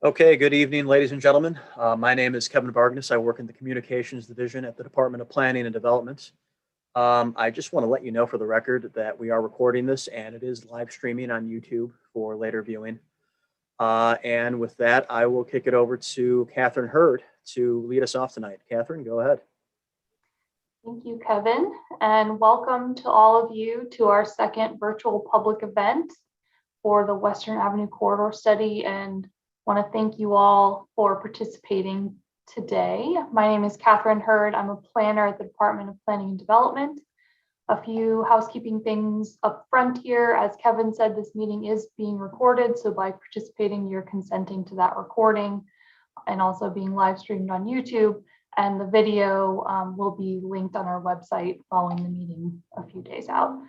Okay, good evening, ladies and gentlemen. My name is Kevin Vargas. I work in the Communications Division at the Department of Planning and Development. I just want to let you know for the record that we are recording this and it is live streaming on YouTube for later viewing. And with that, I will kick it over to Catherine Hurd to lead us off tonight. Catherine, go ahead. Thank you, Kevin, and welcome to all of you to our second virtual public event for the Western Avenue Corridor Study, and want to thank you all for participating today. My name is Catherine Hurd. I'm a planner at the Department of Planning and Development. A few housekeeping things up front here. As Kevin said, this meeting is being recorded, so by participating, you're consenting to that recording and also being live streamed on YouTube. And the video will be linked on our website following the meeting a few days out.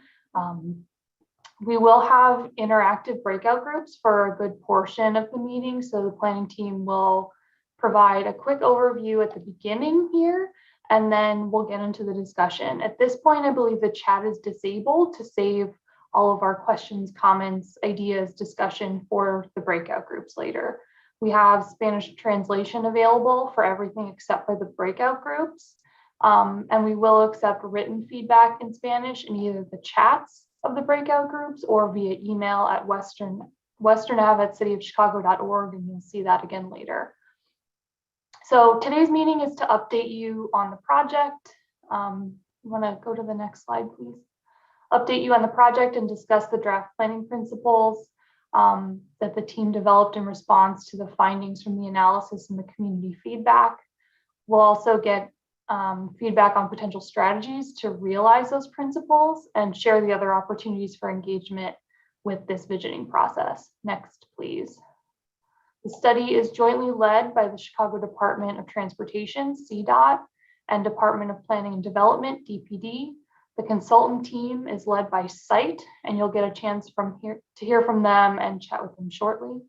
We will have interactive breakout groups for a good portion of the meeting. So the planning team will provide a quick overview at the beginning here, and then we'll get into the discussion. At this point, I believe the chat is disabled to save all of our questions, comments, ideas, discussion for the breakout groups later. We have Spanish translation available for everything except for the breakout groups. And we will accept written feedback in Spanish in either the chats of the breakout groups or via email at westernave@cityofchicago.org, and you'll see that again later. So today's meeting is to update you on the project. You want to go to the next slide, please? Update you on the project and discuss the draft planning principles that the team developed in response to the findings from the analysis and the community feedback. We'll also get feedback on potential strategies to realize those principles and share the other opportunities for engagement with this visioning process. Next, please. The study is jointly led by the Chicago Department of Transportation, CDOT, and Department of Planning and Development, DPD. The consultant team is led by SITE, and you'll get a chance to hear from them and chat with them shortly.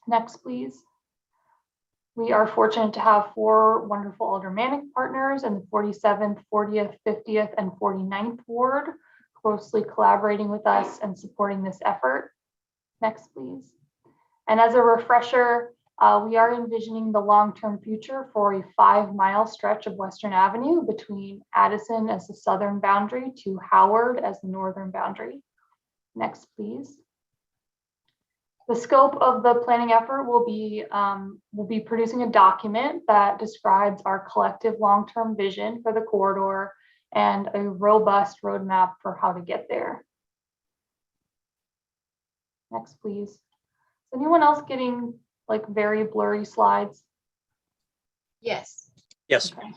Next, please. We are fortunate to have 4 wonderful aldermanic partners in the 47th, 40th, 50th, and 49th Ward, closely collaborating with us and supporting this effort. Next, please. And as a refresher, we are envisioning the long-term future for a 5-mile stretch of Western Avenue between Addison as the southern boundary to Howard as the northern boundary. Next, please. The scope of the planning effort will be producing a document that describes our collective long-term vision for the corridor and a robust roadmap for how to get there. Next, please. Is anyone else getting like very blurry slides? Yes. Yes. Okay.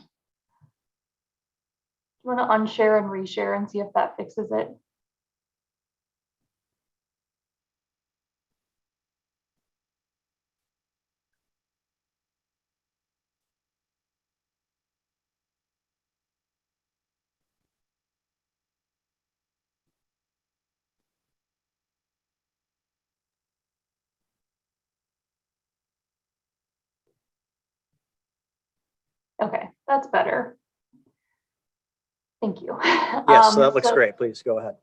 You want to unshare and reshare and see if that fixes it? Okay, that's better. Thank you. Yes, that looks great. Please go ahead.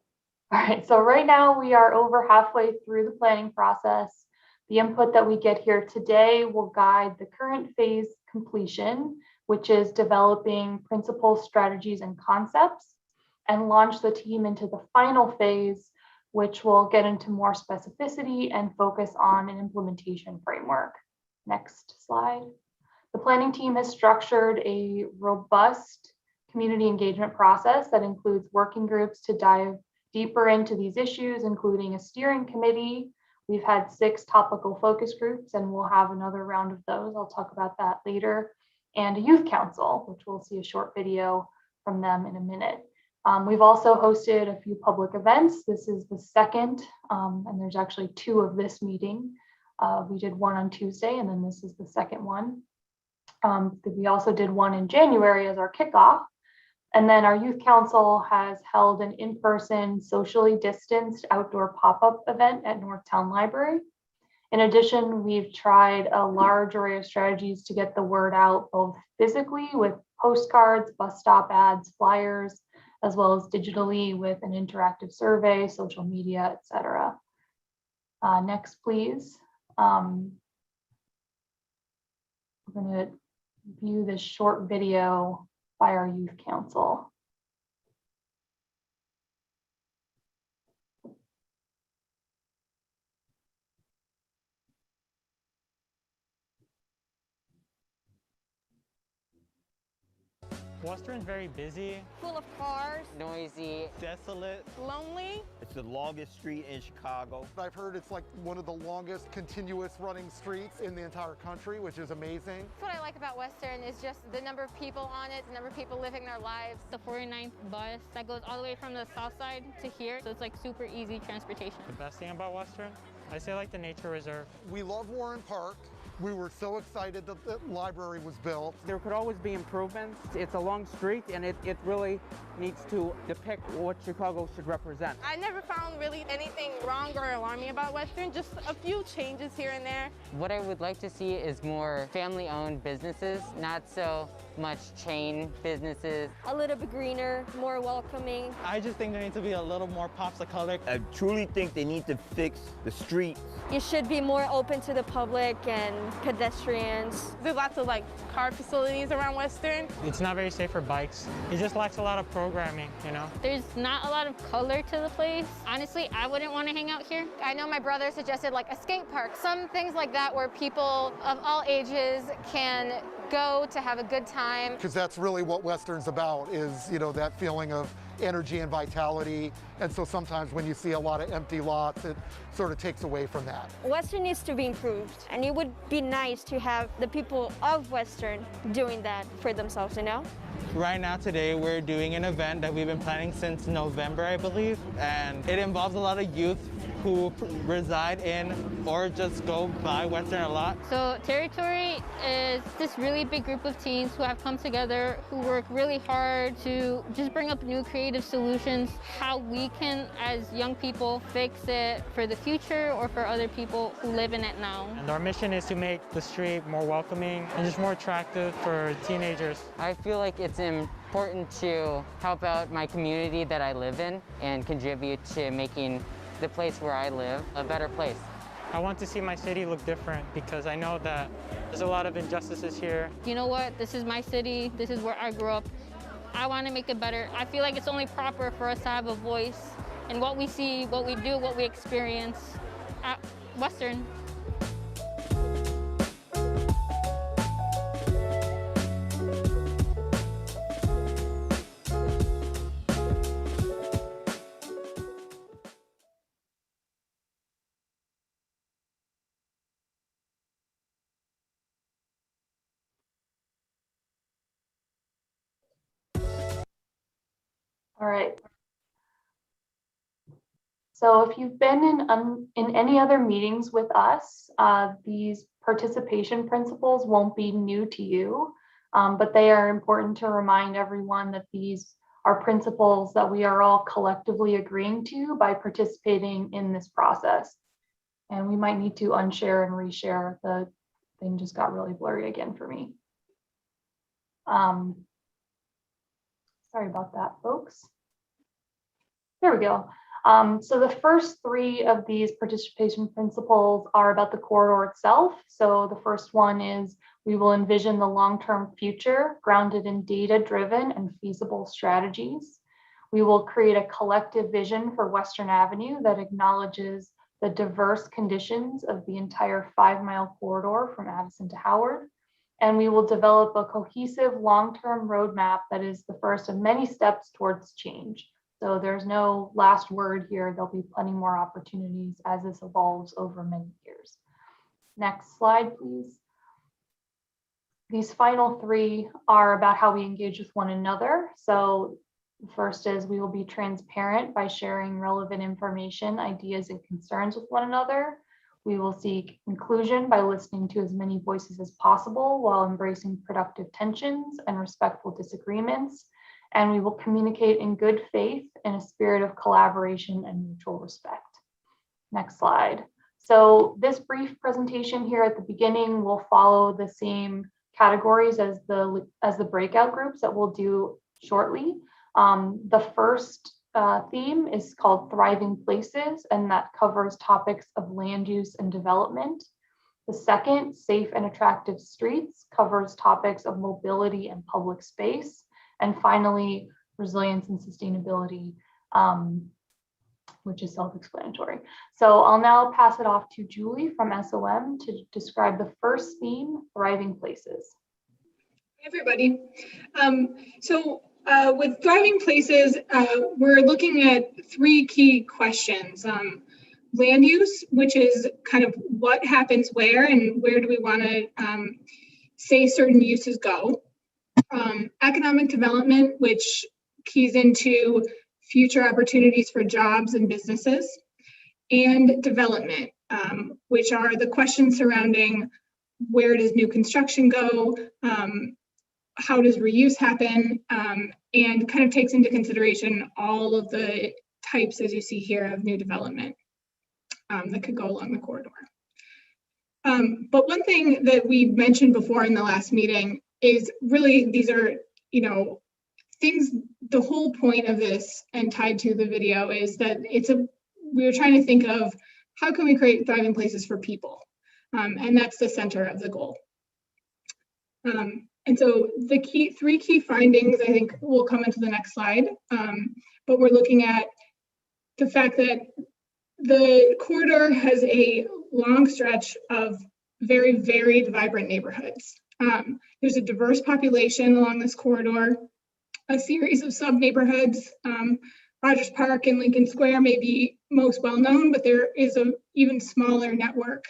All right, so right now we are over halfway through the planning process. The input that we get here today will guide the current phase completion, which is developing principles, strategies, and concepts, and launch the team into the final phase, which will get into more specificity and focus on an implementation framework. Next slide. The planning team has structured a robust community engagement process that includes working groups to dive deeper into these issues, including a steering committee. We've had 6 topical focus groups, and we'll have another round of those. I'll talk about that later. And a youth council, which we'll see a short video from them in a minute. We've also hosted a few public events. This is the second, and there's actually 2 of this meeting. We did one on Tuesday, and then this is the second one. We also did one in January as our kickoff. And then our youth council has held an in-person, socially distanced outdoor pop-up event at Northtown Library. In addition, we've tried a large array of strategies to get the word out, both physically with postcards, bus stop ads, flyers, as well as digitally with an interactive survey, social media, etc. Next, please. we're going to view this short video by our youth council. Western's very busy, Full of cars, noisy, desolate. lonely. It's the longest street in Chicago. I've heard it's like one of the longest continuous running streets in the entire country, which is amazing. What I like about Western is just the number of people on it, the number of people living their lives. The 49th bus that goes all the way from the south side to here, so it's like super easy transportation. The best thing about Western, I say like the nature reserve. We love Warren Park. We were so excited that the library was built. There could always be improvements. It's a long street and it really needs to depict what Chicago should represent. I never found really anything wrong or alarming about Western, just a few changes here and there. What I would like to see is more family-owned businesses, not so much chain businesses. A little bit greener, more welcoming. I just think there needs to be a little more pops of color. I truly think they need to fix the streets. It should be more open to the public and pedestrians. There's lots of like car facilities around Western. It's not very safe for bikes. It just lacks a lot of programming, you know? There's not a lot of color to the place. Honestly, I wouldn't want to hang out here. I know my brother suggested like a skate park, some things like that where people of all ages can go to have a good time. Because that's really what Western's about, is, you know, that feeling of energy and vitality. And so sometimes when you see a lot of empty lots, it sort of takes away from that. Western needs to be improved, and it would be nice to have the people of Western doing that for themselves, you know? Right now, today, we're doing an event that we've been planning since November, I believe, and it involves a lot of youth who reside in or just go by Western a lot. So Territory is this really big group of teens who have come together, who work really hard to just bring up new creative solutions, how we can, as young people, fix it for the future or for other people who live in it now. And our mission is to make the street more welcoming and just more attractive for teenagers. I feel like it's important to help out my community that I live in and contribute to making the place where I live a better place. I want to see my city look different because I know that there's a lot of injustices here. You know what? This is my city. This is where I grew up. I want to make it better. I feel like it's only proper for us to have a voice in what we see, what we do, what we experience at Western. All right. So if you've been in any other meetings with us, these participation principles won't be new to you, but they are important to remind everyone that these are principles that we are all collectively agreeing to by participating in this process. And we might need to unshare and reshare. The thing just got really blurry again for me. Sorry about that, folks. There we go. So the first three of these participation principles are about the corridor itself. So the first one is we will envision the long-term future grounded in data-driven and feasible strategies. We will create a collective vision for Western Avenue that acknowledges the diverse conditions of the entire 5-mile corridor from Addison to Howard. And we will develop a cohesive long-term roadmap that is the first of many steps towards change. So there's no last word here. There'll be plenty more opportunities as this evolves over many years. Next slide, please. These final three are about how we engage with one another. So the first is we will be transparent by sharing relevant information, ideas, and concerns with one another. We will seek inclusion by listening to as many voices as possible while embracing productive tensions and respectful disagreements. And we will communicate in good faith in a spirit of collaboration and mutual respect. Next slide. So this brief presentation here at the beginning will follow the same categories as the breakout groups that we'll do shortly. The first theme is called Thriving Places, and that covers topics of land use and development. The second, safe and attractive streets, covers topics of mobility and public space. And finally, resilience and sustainability, which is self-explanatory. So I'll now pass it off to Julie from SOM to describe the first theme, thriving places. Hey everybody. With thriving places, we're looking at three key questions. Land use, which is kind of what happens where and where do we want to say certain uses go. Economic development, which keys into future opportunities for jobs and businesses. And development, which are the questions surrounding where does new construction go, how does reuse happen, and kind of takes into consideration all of the types, as you see here, of new development that could go along the corridor. But one thing that we mentioned before in the last meeting is really these are, things, the whole point of this and tied to the video is that we were trying to think of how can we create thriving places for people? And that's the center of the goal. And so the three key findings, I think, will come into the next slide. But we're looking at the fact that the corridor has a long stretch of very varied, vibrant neighborhoods. There's a diverse population along this corridor, a series of sub-neighborhoods. Rogers Park and Lincoln Square may be most well known, but there is an even smaller network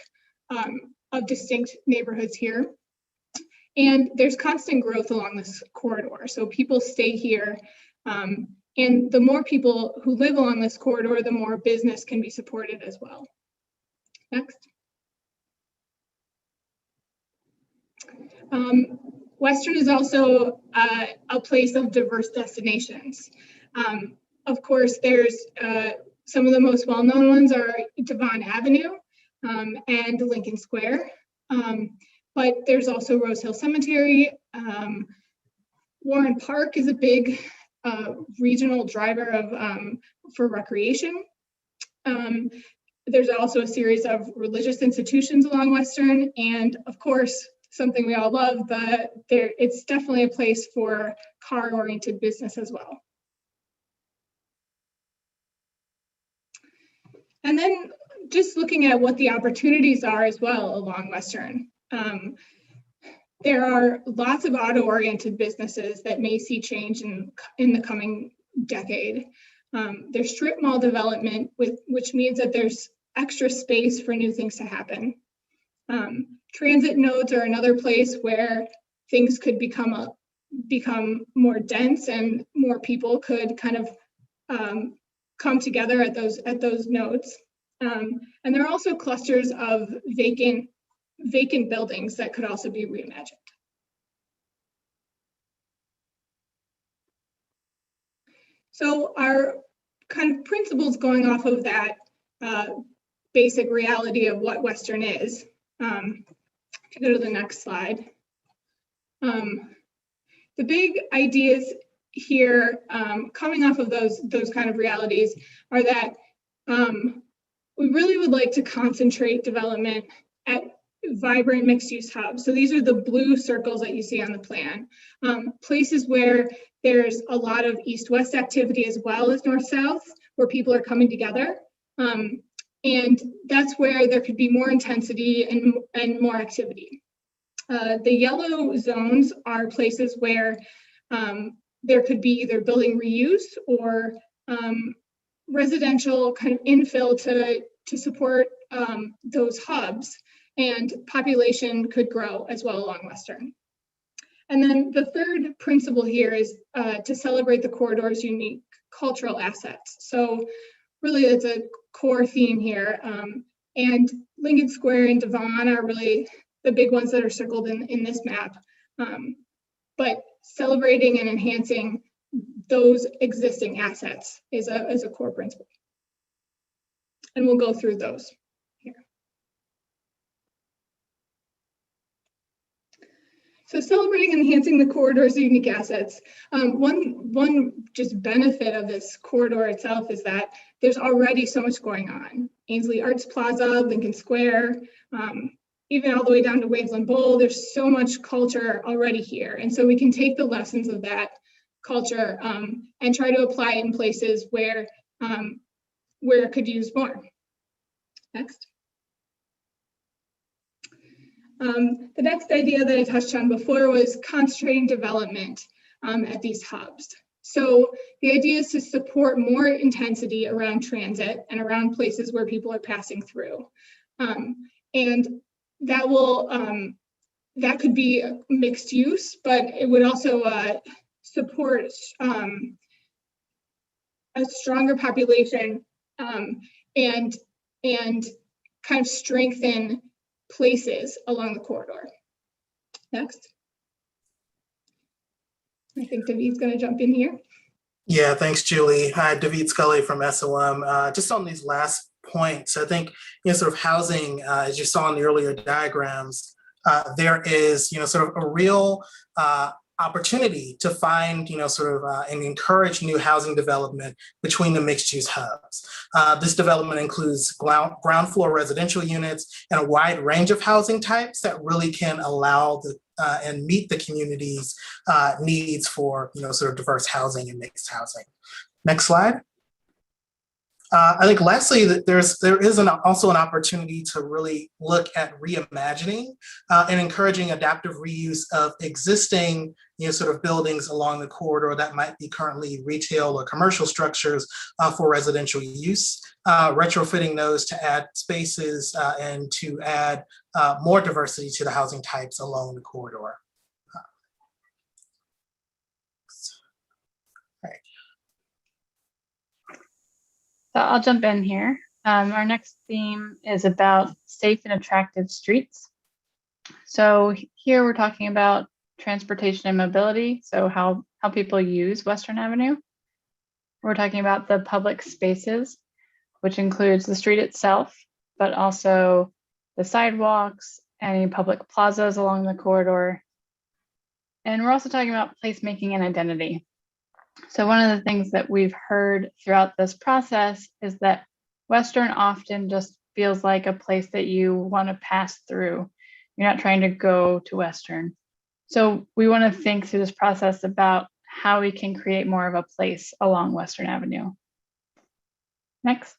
of distinct neighborhoods here. And there's constant growth along this corridor. So people stay here. And the more people who live along this corridor, the more business can be supported as well. Next. Western is also a place of diverse destinations. Of course, there's some of the most well-known ones are Devon Avenue and Lincoln Square. But there's also Rose Hill Cemetery. Warren Park is a big regional driver of for recreation. There's also a series of religious institutions along Western, and of course, something we all love, but it's definitely a place for car-oriented business as well. And then just looking at what the opportunities are as well along Western. There are lots of auto-oriented businesses that may see change in the coming decade. There's strip mall development, which means that there's extra space for new things to happen. Transit nodes are another place where things could become more dense and more people could kind of come together at those nodes. And there are also clusters of vacant buildings that could also be reimagined. So our kind of principles going off of that basic reality of what Western is. If you go to the next slide. The big ideas here coming off of those kind of realities are that we really would like to concentrate development at vibrant mixed-use hubs. So these are the blue circles that you see on the plan. Places where there's a lot of east-west activity as well as north-south, where people are coming together. And that's where there could be more intensity and more activity. The yellow zones are places where there could be either building reuse or residential kind of infill to support those hubs, and population could grow as well along Western. And then the third principle here is to celebrate the corridor's unique cultural assets. So really it's a core theme here. And Lincoln Square and Devon are really the big ones that are circled in this map. But celebrating and enhancing those existing assets is a core principle. And we'll go through those here. So celebrating and enhancing the corridor's unique assets. One just benefit of this corridor itself is that there's already so much going on. Ainsley Arts Plaza, Lincoln Square, even all the way down to Waveland Bowl, there's so much culture already here. And so we can take the lessons of that culture and try to apply it in places where it could use more. Next. The next idea that I touched on before was concentrating development at these hubs. So the idea is to support more intensity around transit and around places where people are passing through. And that will, that could be mixed use, but it would also support a stronger population and kind of strengthen places along the corridor. Next. I think David's going to jump in here. Yeah, thanks, Julie. Hi, David Scully from SOM. Just on these last points, I think, sort of housing, as you saw in the earlier diagrams, there is, sort of a real opportunity to find, and encourage new housing development between the mixed-use hubs. This development includes ground floor residential units and a wide range of housing types that really can allow and meet the community's needs for, sort of diverse housing and mixed housing. Next slide. I think lastly, that there is also an opportunity to really look at reimagining and encouraging adaptive reuse of existing sort of buildings along the corridor that might be currently retail or commercial structures for residential use, retrofitting those to add spaces and to add more diversity to the housing types along the corridor. So I'll jump in here. Our next theme is about safe and attractive streets. So here we're talking about transportation and mobility, so how people use Western Avenue. We're talking about the public spaces, which includes the street itself, but also the sidewalks, any public plazas along the corridor. And we're also talking about placemaking and identity. So one of the things that we've heard throughout this process is that Western often just feels like a place that you want to pass through. You're not trying to go to Western. So we want to think through this process about how we can create more of a place along Western Avenue. Next.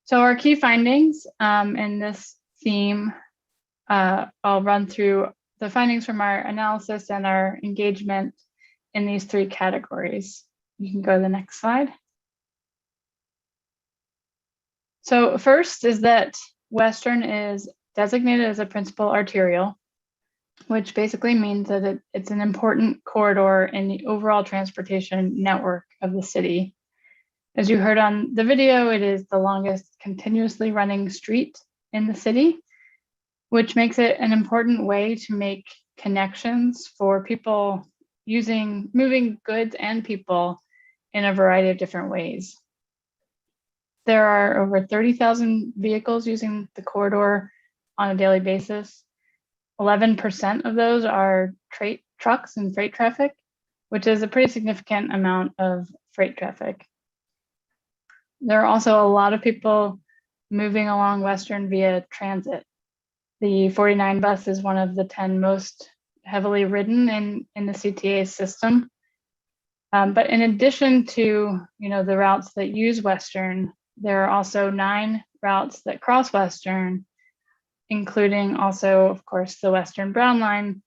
So our key findings in this theme, I'll run through the findings from our analysis and our engagement in these three categories. You can go to the next slide. So first is that Western is designated as a principal arterial, which basically means that it's an important corridor in the overall transportation network of the city. As you heard on the video, it is the longest continuously running street in the city, which makes it an important way to make connections for people moving goods and people in a variety of different ways. There are over 30,000 vehicles using the corridor on a daily basis. 11% of those are trucks and freight traffic, which is a pretty significant amount of freight traffic. There are also a lot of people moving along Western via transit. The 49 bus is one of the 10 most heavily ridden in the CTA system. But in addition to the routes that use Western, there are also 9 routes that cross Western, including also, of course, the Western Brown Line,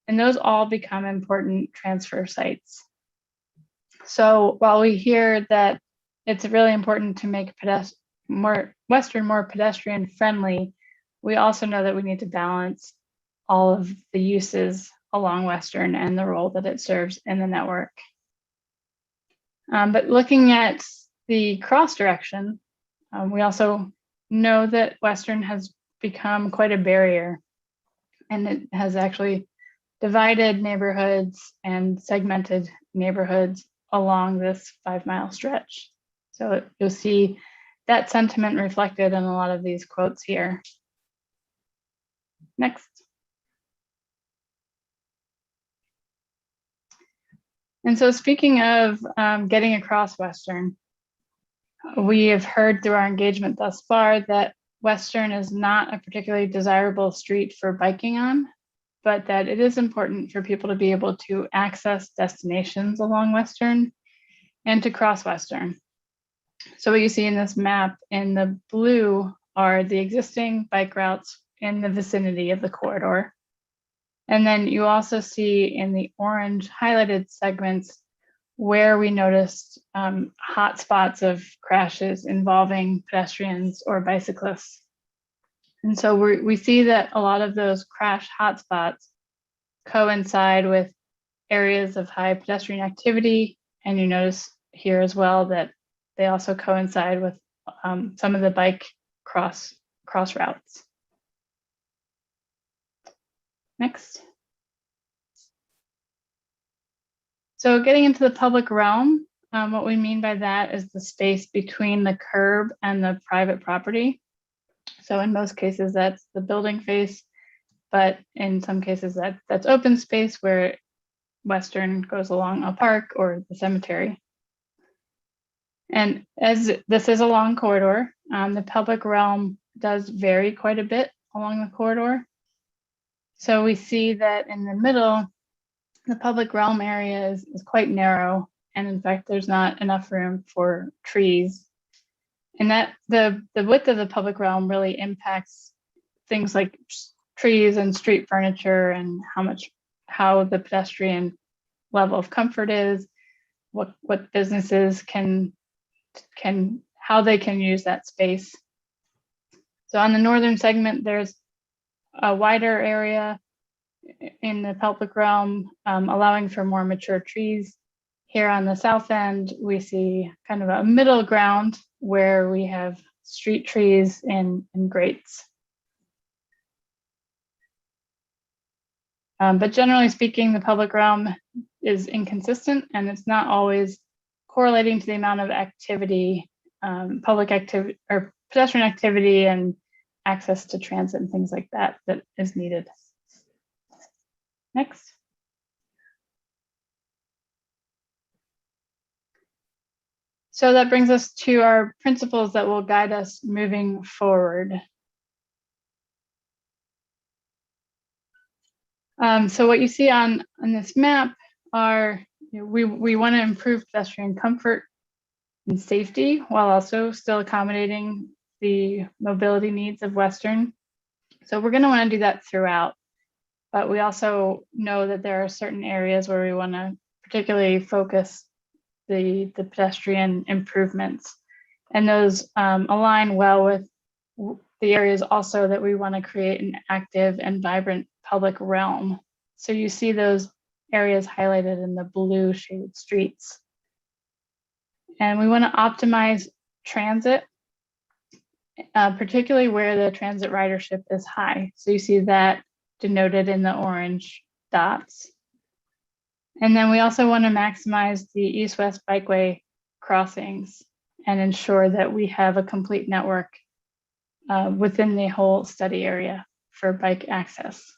and those all become important transfer sites. So while we hear that it's really important to make Western more pedestrian friendly, we also know that we need to balance all of the uses along Western and the role that it serves in the network. But looking at the cross direction, we also know that Western has become quite a barrier, and it has actually divided neighborhoods and segmented neighborhoods along this 5-mile stretch. So you'll see that sentiment reflected in a lot of these quotes here. Next. And so speaking of getting across Western, we have heard through our engagement thus far that Western is not a particularly desirable street for biking on, but that it is important for people to be able to access destinations along Western and to cross Western. So what you see in this map in the blue are the existing bike routes in the vicinity of the corridor. And then you also see in the orange highlighted segments where we noticed hot spots of crashes involving pedestrians or bicyclists. And so we see that a lot of those crash hotspots coincide with areas of high pedestrian activity. And you notice here as well that they also coincide with some of the bike cross routes. Next. So getting into the public realm, what we mean by that is the space between the curb and the private property. So in most cases, that's the building face, but in some cases that's open space where Western goes along a park or the cemetery. And as this is a long corridor, the public realm does vary quite a bit along the corridor. So we see that in the middle, the public realm area is quite narrow. And in fact, there's not enough room for trees. And that the width of the public realm really impacts things like trees and street furniture and how the pedestrian level of comfort is, what businesses how they can use that space. So on the northern segment, there's a wider area in the public realm, allowing for more mature trees. Here on the south end, we see kind of a middle ground where we have street trees and grates. But generally speaking, the public realm is inconsistent and it's not always correlating to the amount of activity, public activity or pedestrian activity and access to transit and things like that is needed. Next. So that brings us to our principles that will guide us moving forward. So what you see on this map are, we want to improve pedestrian comfort and safety while also still accommodating the mobility needs of Western. So we're going to want to do that throughout, but we also know that there are certain areas where we want to particularly focus the pedestrian improvements, and those align well with the areas also that we want to create an active and vibrant public realm. So you see those areas highlighted in the blue shaded streets. And we want to optimize transit, particularly where the transit ridership is high. So you see that denoted in the orange dots. And then we also want to maximize the east-west bikeway crossings and ensure that we have a complete network within the whole study area for bike access.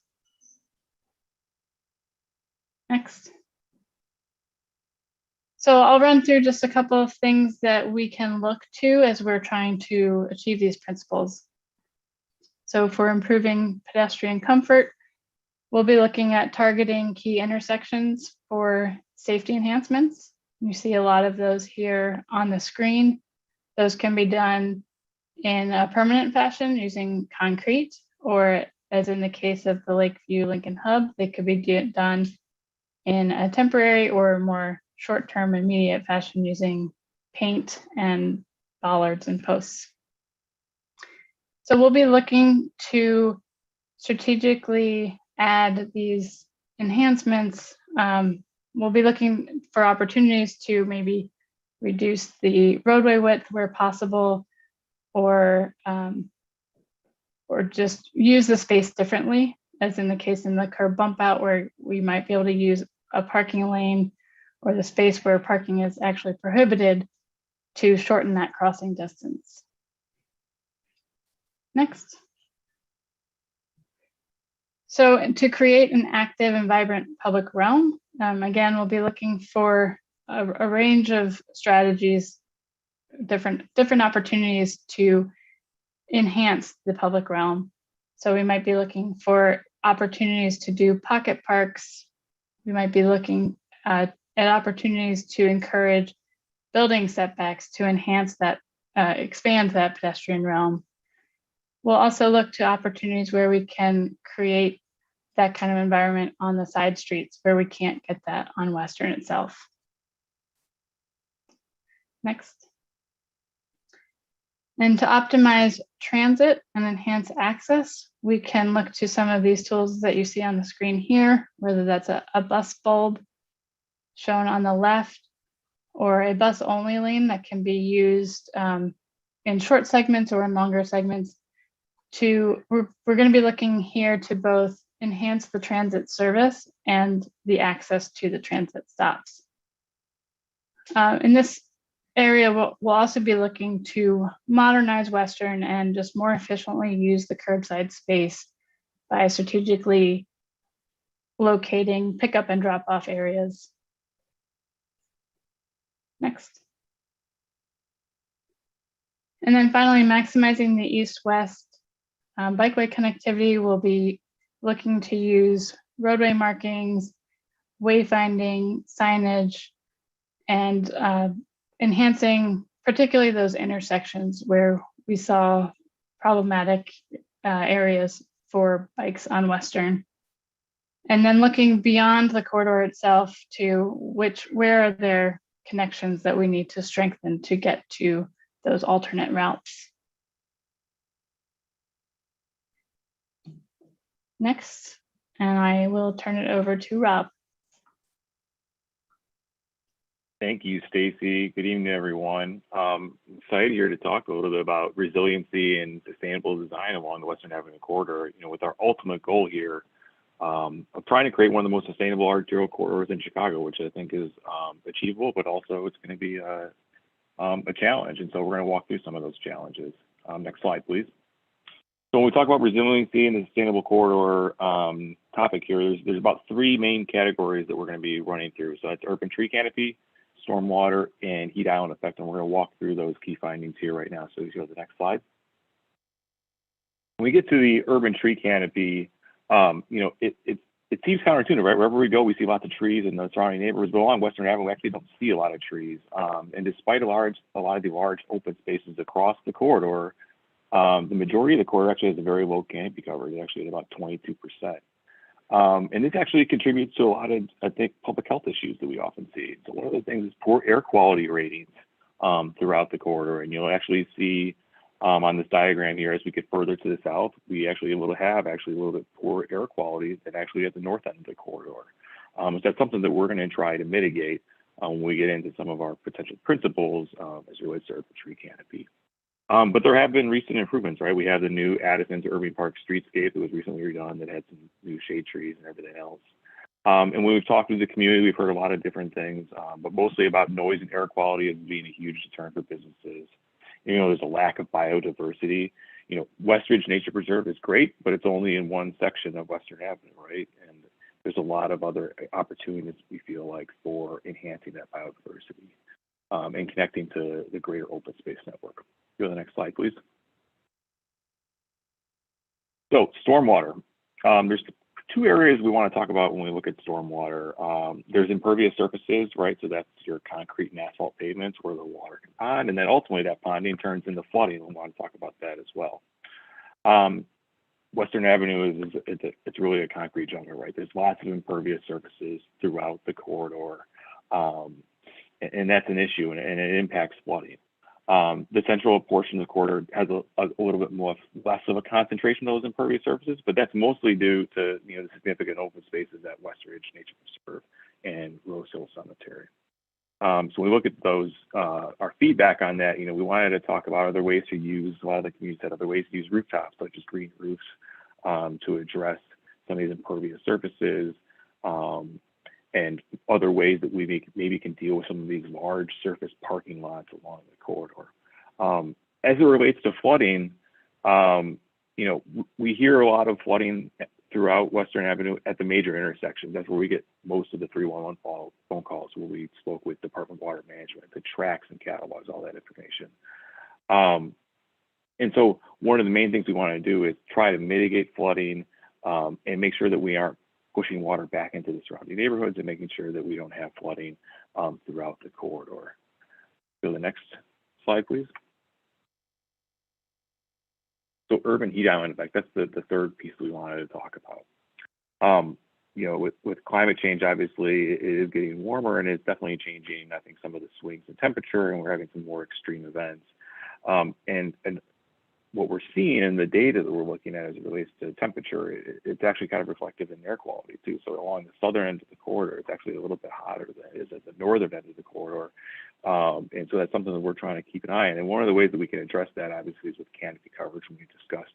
Next. So I'll run through just a couple of things that we can look to as we're trying to achieve these principles. So for improving pedestrian comfort, we'll be looking at targeting key intersections for safety enhancements. You see a lot of those here on the screen. Those can be done in a permanent fashion using concrete, or as in the case of the Lakeview Lincoln Hub, they could be done in a temporary or more short-term immediate fashion using paint and bollards and posts. So we'll be looking to strategically add these enhancements. We'll be looking for opportunities to maybe reduce the roadway width where possible, or just use the space differently, as in the case in the curb bump out, where we might be able to use a parking lane or the space where parking is actually prohibited to shorten that crossing distance. Next. So to create an active and vibrant public realm, again, we'll be looking for a range of strategies, different opportunities to enhance the public realm. So we might be looking for opportunities to do pocket parks. We might be looking at opportunities to encourage building setbacks to enhance that, expand that pedestrian realm. We'll also look to opportunities where we can create that kind of environment on the side streets where we can't get that on Western itself. Next. And to optimize transit and enhance access, we can look to some of these tools that you see on the screen here, whether that's a bus bulb shown on the left, or a bus only lane that can be used in short segments or in longer segments. We're going to be looking here to both enhance the transit service and the access to the transit stops. In this area, we'll also be looking to modernize Western and just more efficiently use the curbside space by strategically locating pickup and drop off areas. Next. And then finally, maximizing the east-west bikeway connectivity. Will be looking to use roadway markings, wayfinding, signage, and enhancing particularly those intersections where we saw problematic areas for bikes on Western. And then looking beyond the corridor itself to where are there connections that we need to strengthen to get to those alternate routes. Next, and I will turn it over to Rob. Thank you, Stacy. Good evening, everyone. Excited here to talk a little bit about resiliency and sustainable design along the Western Avenue corridor. With our ultimate goal here of trying to create one of the most sustainable arterial corridors in Chicago, which I think is achievable, but also it's going to be a challenge. And so we're going to walk through some of those challenges. Next slide, please. So when we talk about resiliency and the sustainable corridor topic here, there's about three main categories that we're going to be running through. So that's urban tree canopy, stormwater, and heat island effect. And we're going to walk through those key findings here right now. So you go to the next slide. When we get to the urban tree canopy, it seems counterintuitive, right? Wherever we go, we see lots of trees in the surrounding neighborhoods, but along Western Avenue, we actually don't see a lot of trees. And despite a lot of the large open spaces across the corridor, the majority of the corridor actually has a very low canopy coverage, actually at about 22%. And this actually contributes to a lot of, I think, public health issues that we often see. So one of the things is poor air quality ratings throughout the corridor. And you'll actually see on this diagram here, as we get further to the south, we actually have a little bit poor air quality than actually at the north end of the corridor. So that's something that we're going to try to mitigate when we get into some of our potential principles as it relates to urban tree canopy. But there have been recent improvements, right? We have the new Addison to Irving Park streetscape that was recently redone that had some new shade trees and everything else. And when we've talked to the community, we've heard a lot of different things, but mostly about noise and air quality as being a huge deterrent for businesses. There's a lack of biodiversity. Westridge Nature Preserve is great, but it's only in one section of Western Avenue, right? And there's a lot of other opportunities we feel like for enhancing that biodiversity and connecting to the greater open space network. Go to the next slide, please. So stormwater. There's two areas we want to talk about when we look at stormwater. There's impervious surfaces, right? So that's your concrete and asphalt pavements where the water can pond, and then ultimately that ponding turns into flooding. We want to talk about that as well. Western Avenue it's really a concrete jungle, right? There's lots of impervious surfaces throughout the corridor, and that's an issue, and it impacts flooding. The central portion of the corridor has a little bit less of a concentration of those impervious surfaces, but that's mostly due to the significant open spaces at Westridge Nature Preserve and Rose Hill Cemetery. So when we look at those, our feedback on that, we wanted to talk about other ways to use, a lot of the community said other ways to use rooftops, such as green roofs, to address some of these impervious surfaces, and other ways that we maybe can deal with some of these large surface parking lots along the corridor. As it relates to flooding, we hear a lot of flooding throughout Western Avenue at the major intersections. That's where we get most of the 311 phone calls where we spoke with Department of Water Management, the tracks and catalogs, all that information. And so one of the main things we want to do is try to mitigate flooding and make sure that we aren't pushing water back into the surrounding neighborhoods and making sure that we don't have flooding throughout the corridor. Go to the next slide, please. So urban heat island effect, that's the third piece we wanted to talk about. You know, with climate change, obviously it is getting warmer and it's definitely changing, I think, some of the swings in temperature, and we're having some more extreme events. And what we're seeing in the data that we're looking at as it relates to temperature, it's actually kind of reflective in air quality too. So along the southern end of the corridor, it's actually a little bit hotter than it is at the northern end of the corridor. And so that's something that we're trying to keep an eye on. And one of the ways that we can address that, obviously, is with canopy coverage, when we discussed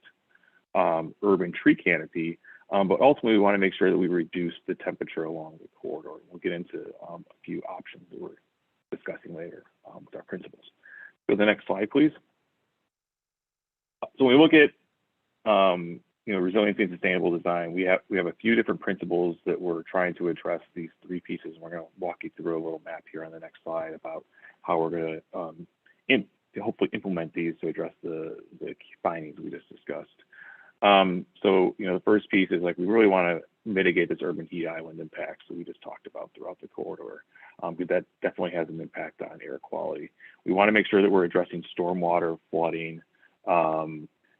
urban tree canopy. But ultimately, we want to make sure that we reduce the temperature along the corridor. We'll get into a few options that we're discussing later with our principals. Go to the next slide, please. So when we look at you know, resiliency and sustainable design, we have a few different principles that we're trying to address these three pieces. We're going to walk you through a little map here on the next slide about how we're going to hopefully implement these to address the findings we just discussed. So, you know, the first piece is, like, we really want to mitigate this urban heat island impacts that we just talked about throughout the corridor, because that definitely has an impact on air quality. We want to make sure that we're addressing stormwater, flooding,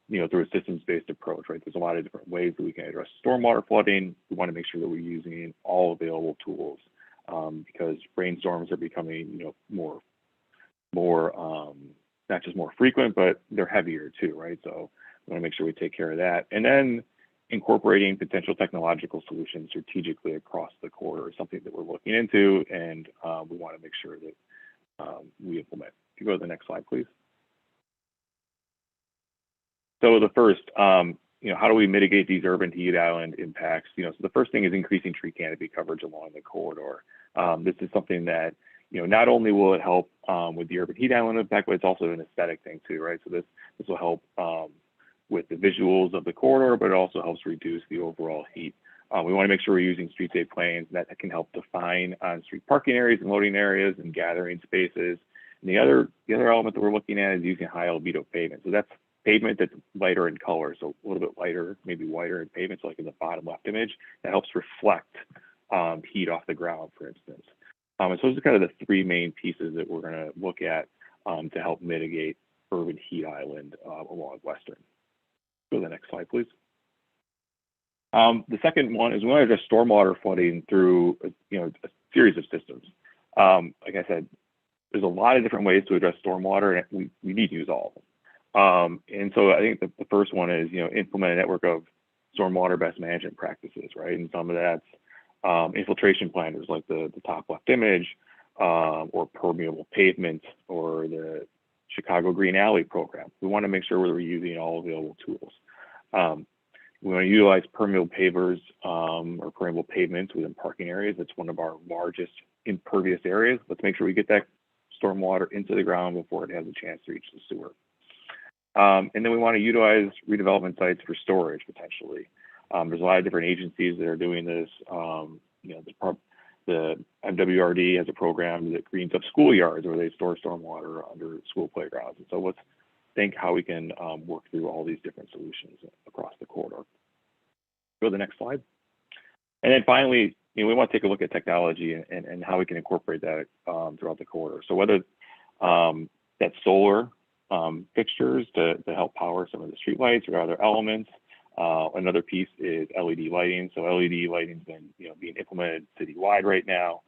you know, through a systems-based approach, right? There's a lot of different ways that we can address stormwater flooding. We want to make sure that we're using all available tools, because rainstorms are becoming, you know, more not just more frequent, but they're heavier too, right? So we want to make sure we take care of that. And then incorporating potential technological solutions strategically across the corridor is something that we're looking into, and we want to make sure that we implement. If you go to the next slide, please. So the first, you know, how do we mitigate these urban heat island impacts? You know, so the first thing is increasing tree canopy coverage along the corridor. This is something that, you know, not only will it help with the urban heat island impact, but it's also an aesthetic thing too, right? So this will help with the visuals of the corridor, but it also helps reduce the overall heat. We want to make sure we're using street safe planes that can help define on-street parking areas and loading areas and gathering spaces. And the other element that we're looking at is using high albedo pavement. So that's pavement that's lighter in color, so a little bit lighter, maybe whiter in pavement, so like in the bottom left image, that helps reflect heat off the ground, for instance. And so those are kind of the three main pieces that we're going to look at to help mitigate urban heat island along Western. Go to the next slide, please. The second one is we want to address stormwater flooding through a series of systems. Like I said, there's a lot of different ways to address stormwater, and we need to use all of them. And so I think the first one is, implement a network of stormwater best management practices, right? And some of that's infiltration planners like the top left image, or permeable pavement, or the Chicago Green Alley program. We want to make sure we're using all available tools. We want to utilize permeable pavers or permeable pavements within parking areas. That's one of our largest impervious areas. Let's make sure we get that stormwater into the ground before it has a chance to reach the sewer. And then we want to utilize redevelopment sites for storage potentially. There's a lot of different agencies that are doing this. The MWRD has a program that greens up schoolyards where they store stormwater under school playgrounds. And so let's think how we can work through all these different solutions across the corridor. Go to the next slide. And then finally, we want to take a look at technology and how we can incorporate that throughout the corridor. So whether that's solar fixtures to help power some of the street lights or other elements. Another piece is LED lighting. So LED lighting's been being implemented citywide right now.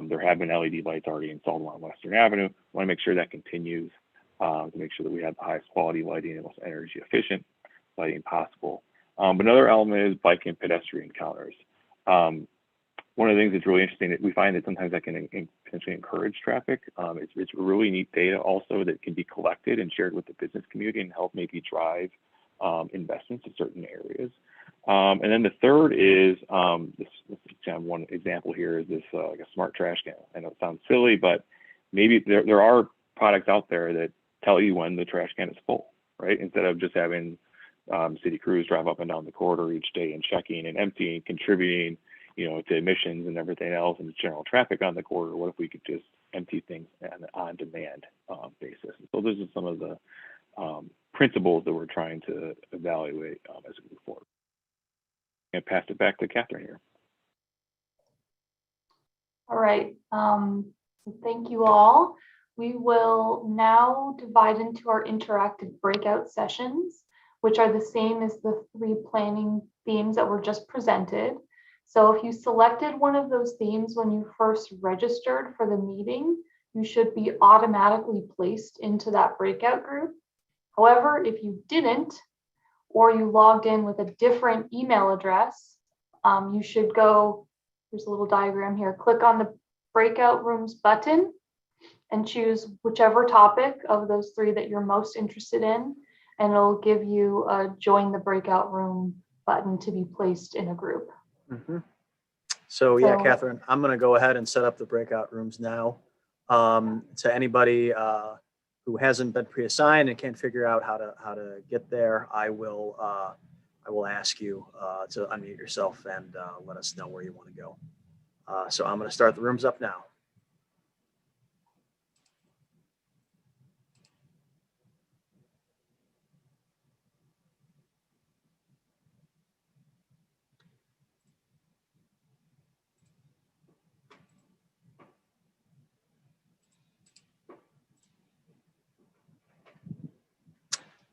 There have been LED lights already installed along Western Avenue. We want to make sure that continues to make sure that we have the highest quality lighting and most energy efficient lighting possible. But another element is bike and pedestrian counters. One of the things that's really interesting that we find that sometimes that can potentially encourage traffic. It's really neat data also that can be collected and shared with the business community and help maybe drive investments in certain areas. And then the third is, this kind of one example here is this like a smart trash can. I know it sounds silly, but maybe there are products out there that tell you when the trash can is full, right? Instead of just having city crews drive up and down the corridor each day and checking and emptying, contributing, to emissions and everything else and the general traffic on the corridor. What if we could just empty things on demand basis? And so those are some of the principles that we're trying to evaluate as we move forward. And pass it back to Catherine here. All right. Thank you all. We will now divide into our interactive breakout sessions, which are the same as the 3 planning themes that were just presented. So if you selected one of those themes when you first registered for the meeting, you should be automatically placed into that breakout group. However, if you didn't, or you logged in with a different email address, you should go, there's a little diagram here, click on the breakout rooms button and choose whichever topic of those 3 that you're most interested in, and it'll give you a join the breakout room button to be placed in a group. So yeah, So- Catherine, I'm going to go ahead and set up the breakout rooms now. To anybody who hasn't been pre-assigned and can't figure out how to get there, I will ask you to unmute yourself and let us know where you want to go. So I'm going to start the rooms up now.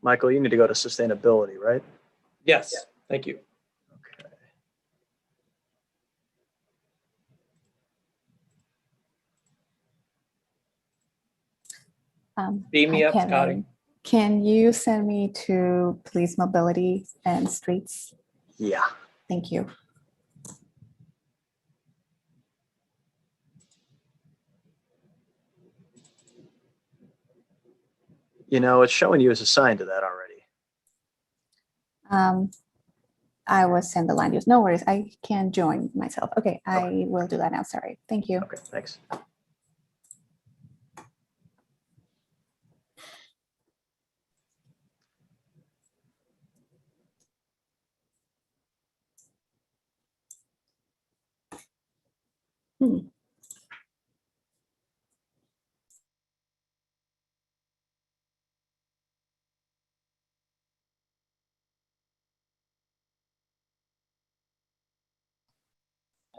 Michael, you need to go to sustainability, right? Yes, thank you. Okay. Beam me Hi, up, Kevin. Scotty. Can you send me to police mobility and streets? Yeah. Thank you. You know, it's showing you as assigned to that already. I was sent the land use. No worries. I can join myself. Okay, I will do that now. Sorry. Thank you. Okay, thanks.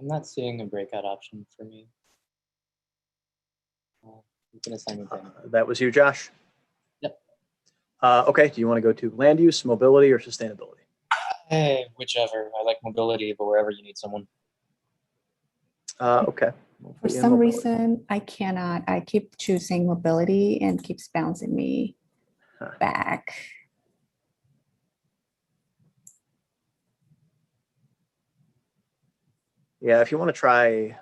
I'm not seeing a breakout option for me. You can assign me down. That was you, Josh? Yep. Okay, do you want to go to land use, mobility, or sustainability? Hey, whichever. I like mobility, but wherever you need someone. Okay. We'll For put you in some mobility. reason, I cannot. I keep choosing mobility and keeps bouncing me back. Yeah, if you want to try.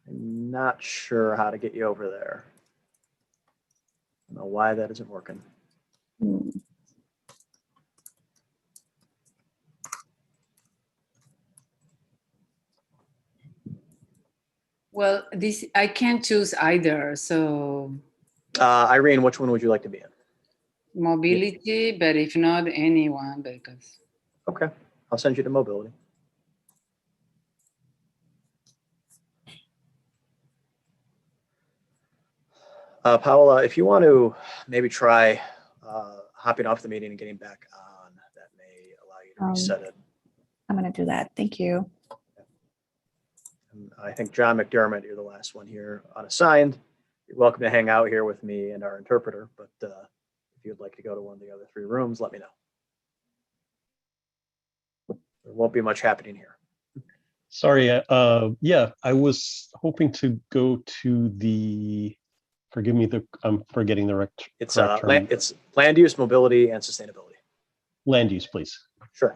I'm not sure how to get you over there. I don't know why that isn't working. Well, this I can't choose either. So Irene, which one would you like to be in? mobility, but if not anyone, because Okay, I'll send you to mobility. Paola, if you want to maybe try hopping off the meeting and getting back on, that may allow you to reset it. I'm going to do that. Thank you. And I think John McDermott, you're the last one here unassigned. You're welcome to hang out here with me and our interpreter, but if you'd like to go to one of the other 3 rooms, let me know. There won't be much happening here. Sorry, yeah, I was hoping to go to the, forgive me, I'm forgetting the correct term. It's land use, mobility, and sustainability. Land use, please. Sure.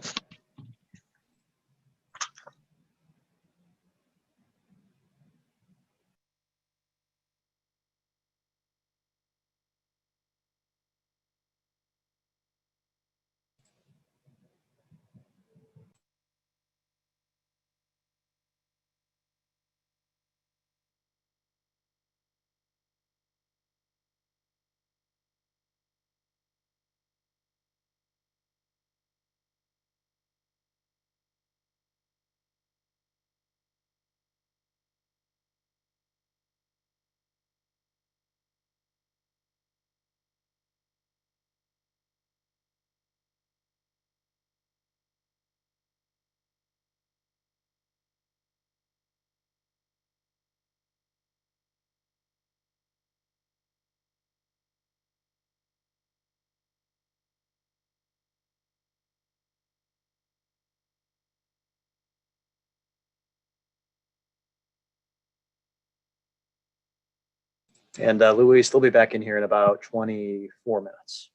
And Luis, they'll be back in here in about 24 minutes.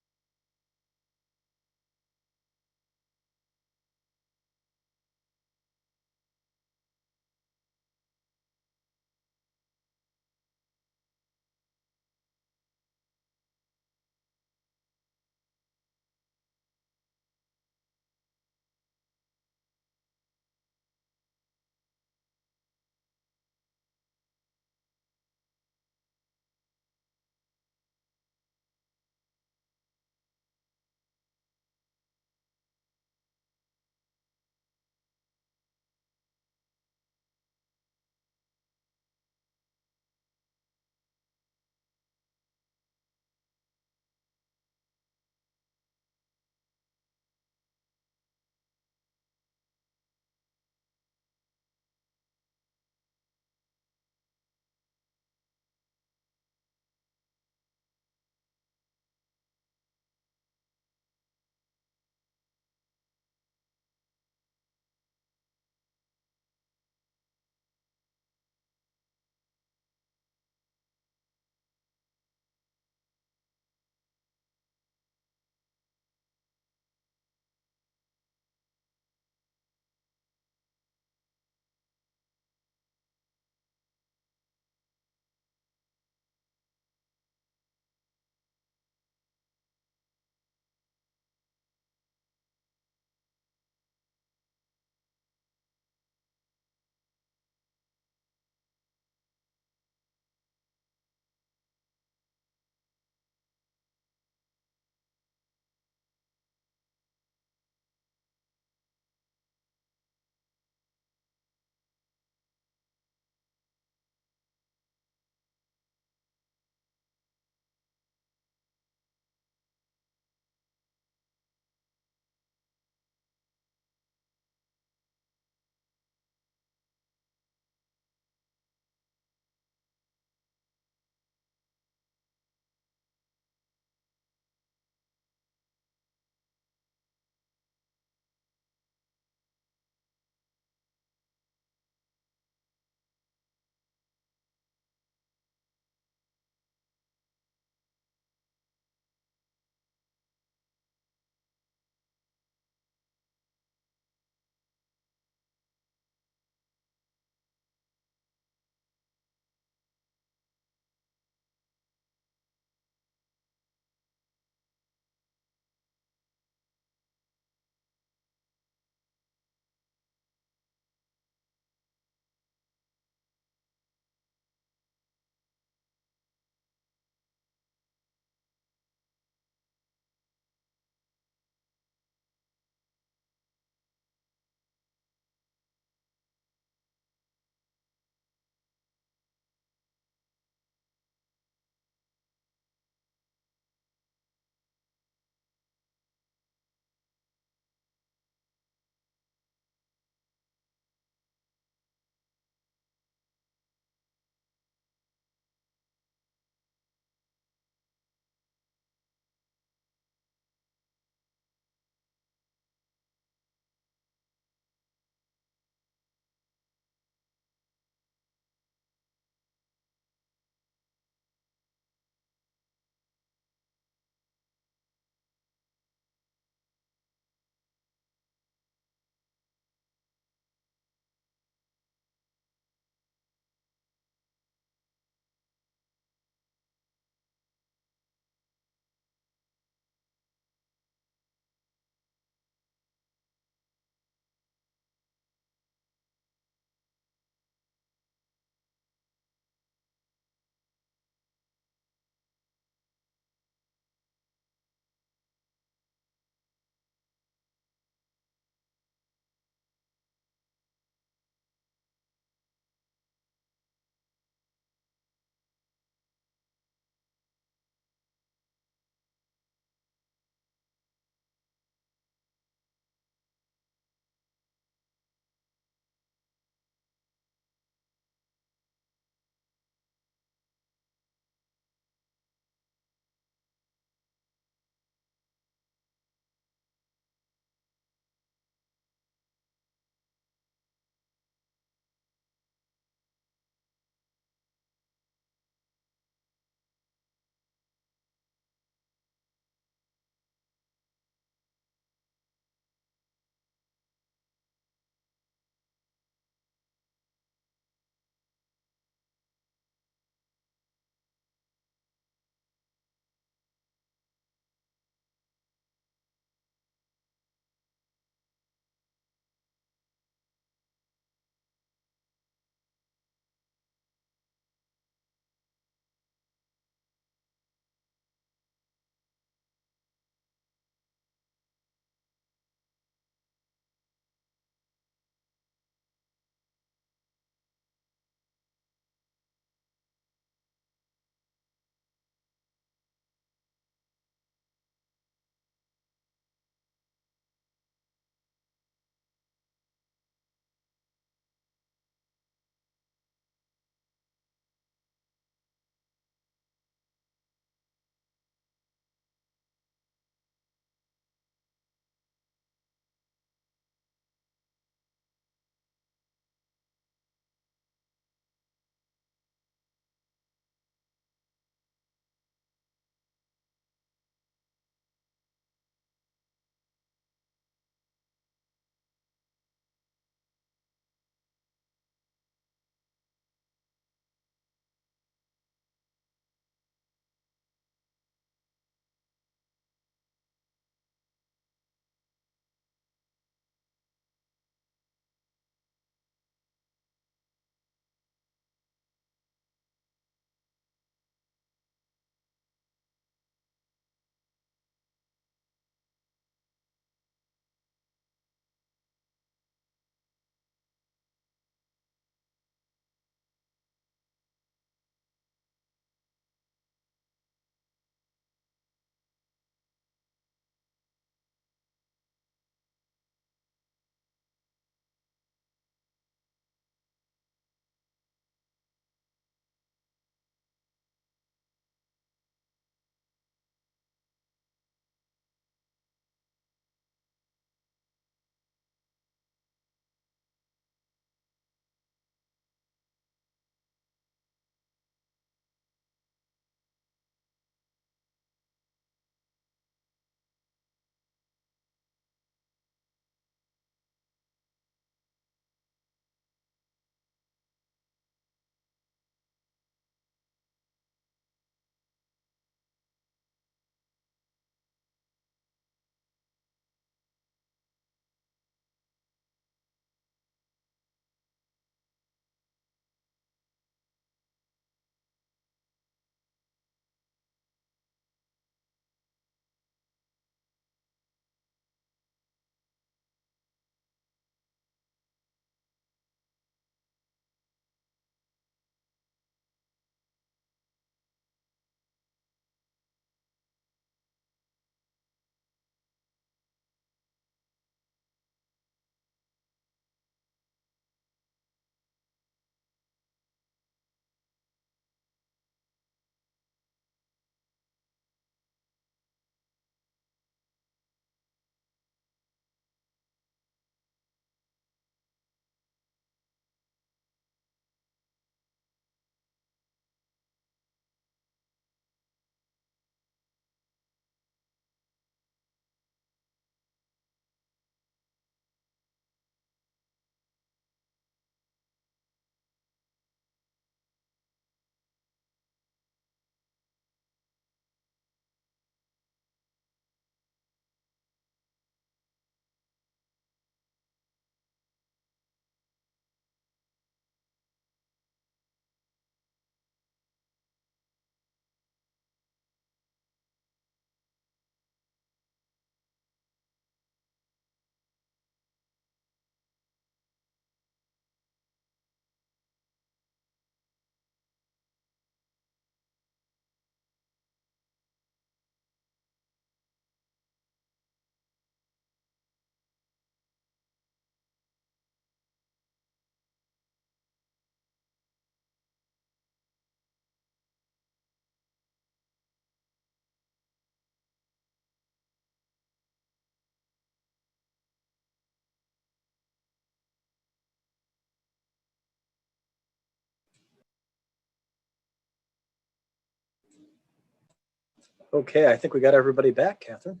Okay, I think we got everybody back, Catherine.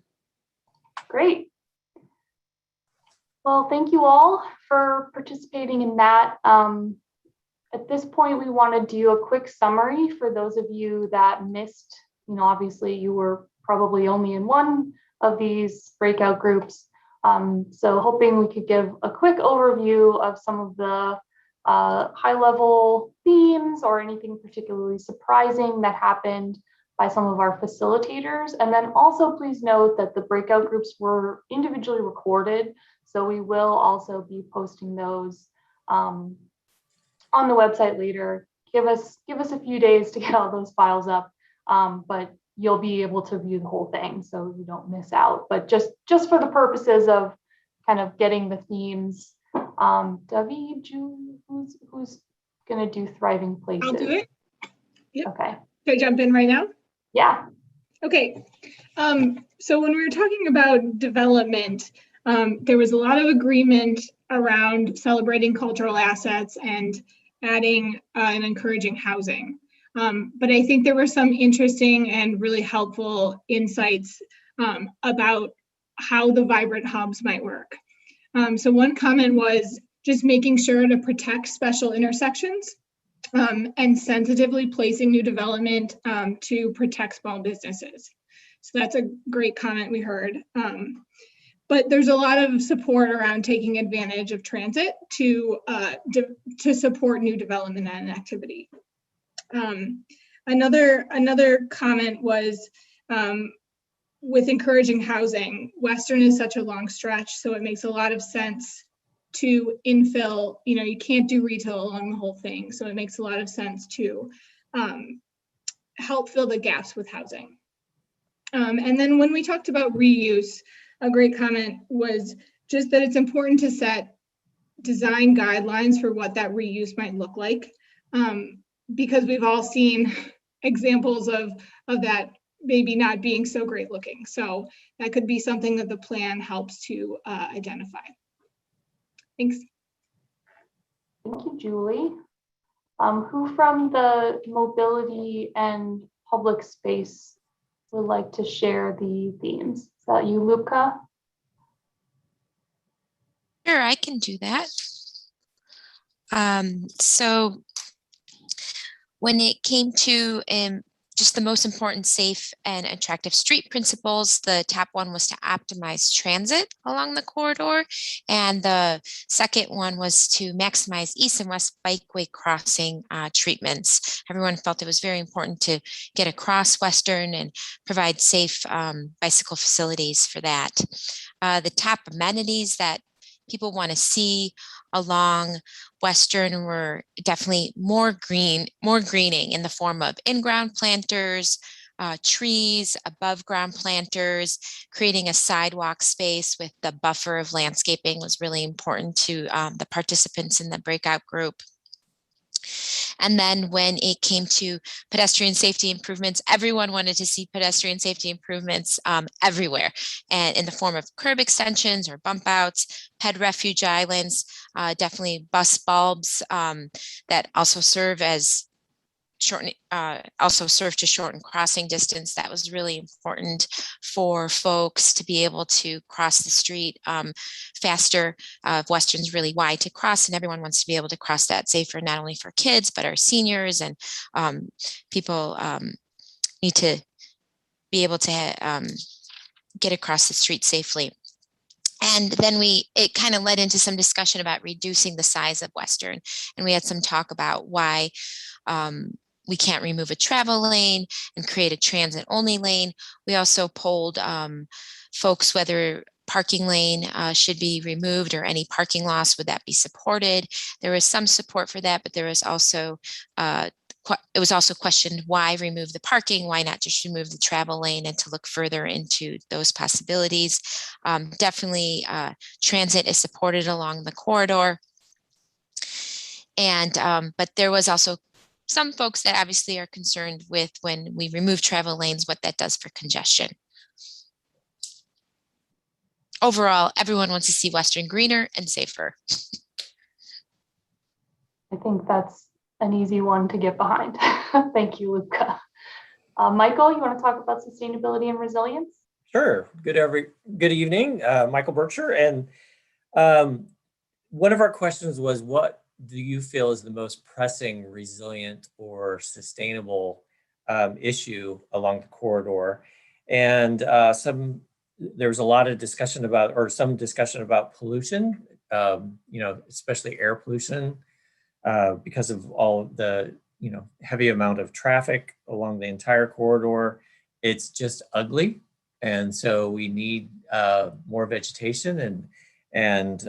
Great. Well, thank you all for participating in that. At this point, we want to do a quick summary for those of you that missed, obviously you were probably only in one of these breakout groups. So hoping we could give a quick overview of some of the high-level themes or anything particularly surprising that happened by some of our facilitators. And then also please note that the breakout groups were individually recorded. So we will also be posting those on the website later. Give us a few days to get all those files up, but you'll be able to view the whole thing so you don't miss out. But just for the purposes of kind of getting the themes, David, who's gonna do Thriving Places? I'll do it. Yep. Okay. Can I jump in right now? Yeah. Okay. So when we were talking about development, there was a lot of agreement around celebrating cultural assets and adding and encouraging housing. But I think there were some interesting and really helpful insights about how the vibrant hubs might work. So one comment was just making sure to protect special intersections and sensitively placing new development to protect small businesses. So that's a great comment we heard. But there's a lot of support around taking advantage of transit to support new development and activity. Another comment was with encouraging housing. Western is such a long stretch, so it makes a lot of sense to infill. You can't do retail along the whole thing, so it makes a lot of sense to help fill the gaps with housing. And then when we talked about reuse, a great comment was just that it's important to set design guidelines for what that reuse might look like, because we've all seen examples of that maybe not being so great looking. So that could be something that the plan helps to identify. Thanks. Thank you, Julie. Who from the mobility and public space would like to share the themes? Is that you, Luca? Sure, I can do that. So when it came to just the most important safe and attractive street principles, the top one was to optimize transit along the corridor. And the second one was to maximize east and west bikeway crossing treatments. Everyone felt it was very important to get across Western and provide safe bicycle facilities for that. The top amenities that people want to see along Western were definitely more greening in the form of in-ground planters, trees, above ground planters. Creating a sidewalk space with the buffer of landscaping was really important to the participants in the breakout group. And then when it came to pedestrian safety improvements, everyone wanted to see pedestrian safety improvements everywhere, and in the form of curb extensions or bump outs, ped refuge islands, definitely bus bulbs that also serve as to shorten crossing distance. That was really important for folks to be able to cross the street faster. Western's really wide to cross, and everyone wants to be able to cross that safer, not only for kids, but our seniors and people need to be able to get across the street safely. And then it kind of led into some discussion about reducing the size of Western. And we had some talk about why we can't remove a travel lane and create a transit only lane. We also polled folks whether parking lane should be removed or any parking loss, would that be supported? There was some support for that, but there was also, it was also questioned why remove the parking, why not just remove the travel lane, and to look further into those possibilities. Definitely transit is supported along the corridor. And, but there was also some folks that obviously are concerned with when we remove travel lanes, what that does for congestion. Overall, everyone wants to see Western greener and safer. I think that's an easy one to get behind. Thank you, Luca. Michael, you want to talk about sustainability and resilience? Sure. Good evening, Michael Berkshire. And one of our questions was, what do you feel is the most pressing, resilient, or sustainable issue along the corridor? And there was a lot of discussion about, or some discussion about pollution, especially air pollution, because of all the, heavy amount of traffic along the entire corridor. It's just ugly. And so we need more vegetation and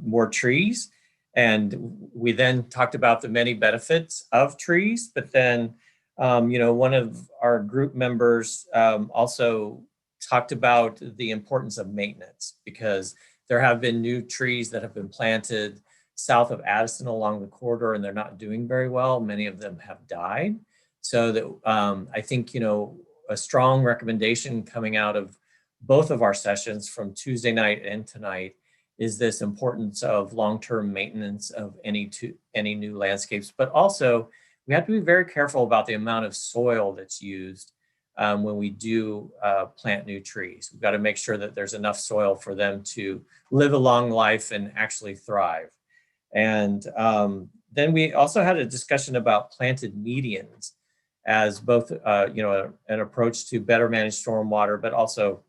more trees. And we then talked about the many benefits of trees, but then, one of our group members also talked about the importance of maintenance, because there have been new trees that have been planted south of Addison along the corridor, and they're not doing very well. Many of them have died. So that I think, a strong recommendation coming out of both of our sessions from Tuesday night and tonight is this importance of long-term maintenance of any new landscapes, but also we have to be very careful about the amount of soil that's used when we do plant new trees. We've got to make sure that there's enough soil for them to live a long life and actually thrive. And then we also had a discussion about planted medians as both, an approach to better manage stormwater, but also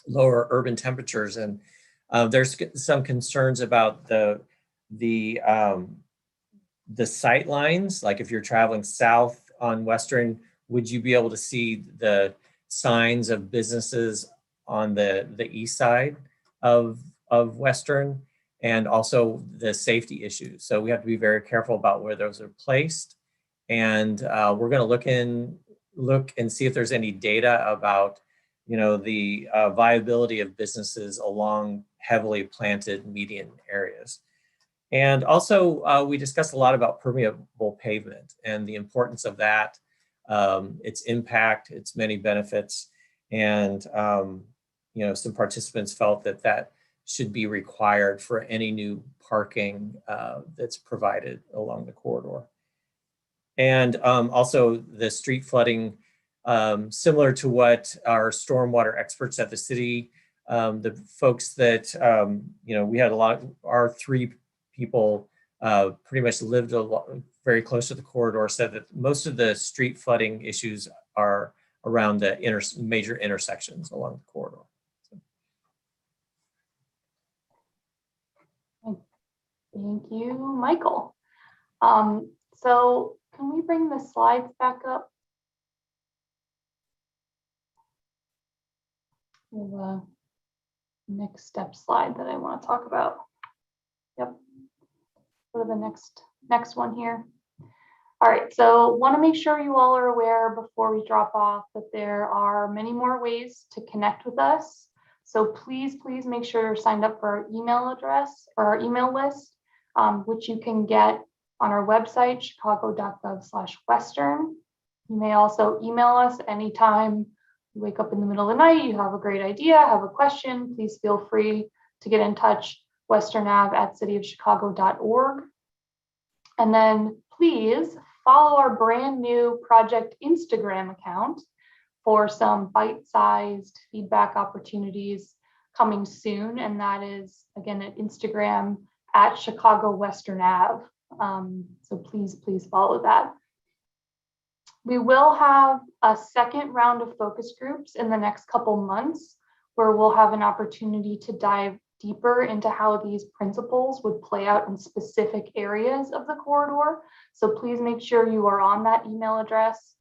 lower urban temperatures. And there's some concerns about the sight lines. Like if you're traveling south on Western, would you be able to see the signs of businesses on the east side of Western, and also the safety issues? So we have to be very careful about where those are placed. And we're going to look and see if there's any data about, the viability of businesses along heavily planted median areas. And also we discussed a lot about permeable pavement and the importance of that, its impact, its many benefits. And, some participants felt that should be required for any new parking that's provided along the corridor. And also the street flooding, similar to what our stormwater experts at the city, the folks that, we had our 3 people pretty much lived very close to the corridor, said that most of the street flooding issues are around the major intersections along the corridor. Thank you, Michael. So can we bring the slides back up? The next step slide that I want to talk about. Yep. Go to the next one here. All right, so want to make sure you all are aware before we drop off that there are many more ways to connect with us. So please make sure you're signed up for our email address or our email list, which you can get on our website, chicago.gov/Western. You may also email us anytime you wake up in the middle of the night, you have a great idea, have a question, please feel free to get in touch, westernave@cityofchicago.org. And then please follow our brand new project Instagram account for some bite-sized feedback opportunities coming soon. And that is, again, at Instagram @ChicagoWesternAve. So please follow that. We will have a second round of focus groups in the next couple months where we'll have an opportunity to dive deeper into how these principles would play out in specific areas of the corridor. So please make sure you are on that email address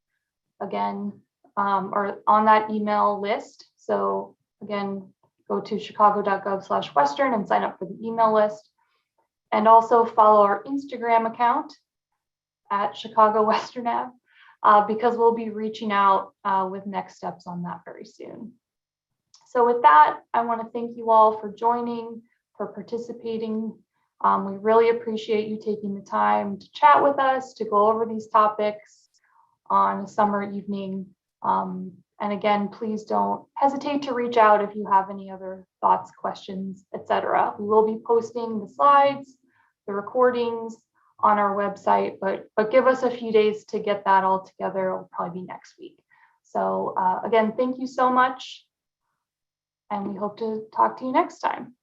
again, or on that email list. So again, go to chicago.gov/Western and sign up for the email list. And also follow our Instagram account @ChicagoWesternAve, because we'll be reaching out with next steps on that very soon. So with that, I want to thank you all for joining, for participating. We really appreciate you taking the time to chat with us, to go over these topics on a summer evening. And again, please don't hesitate to reach out if you have any other thoughts, questions, etc. We will be posting the slides, the recordings on our website, but give us a few days to get that all together. It'll probably be next week. So again, thank you so much. And we hope to talk to you next time.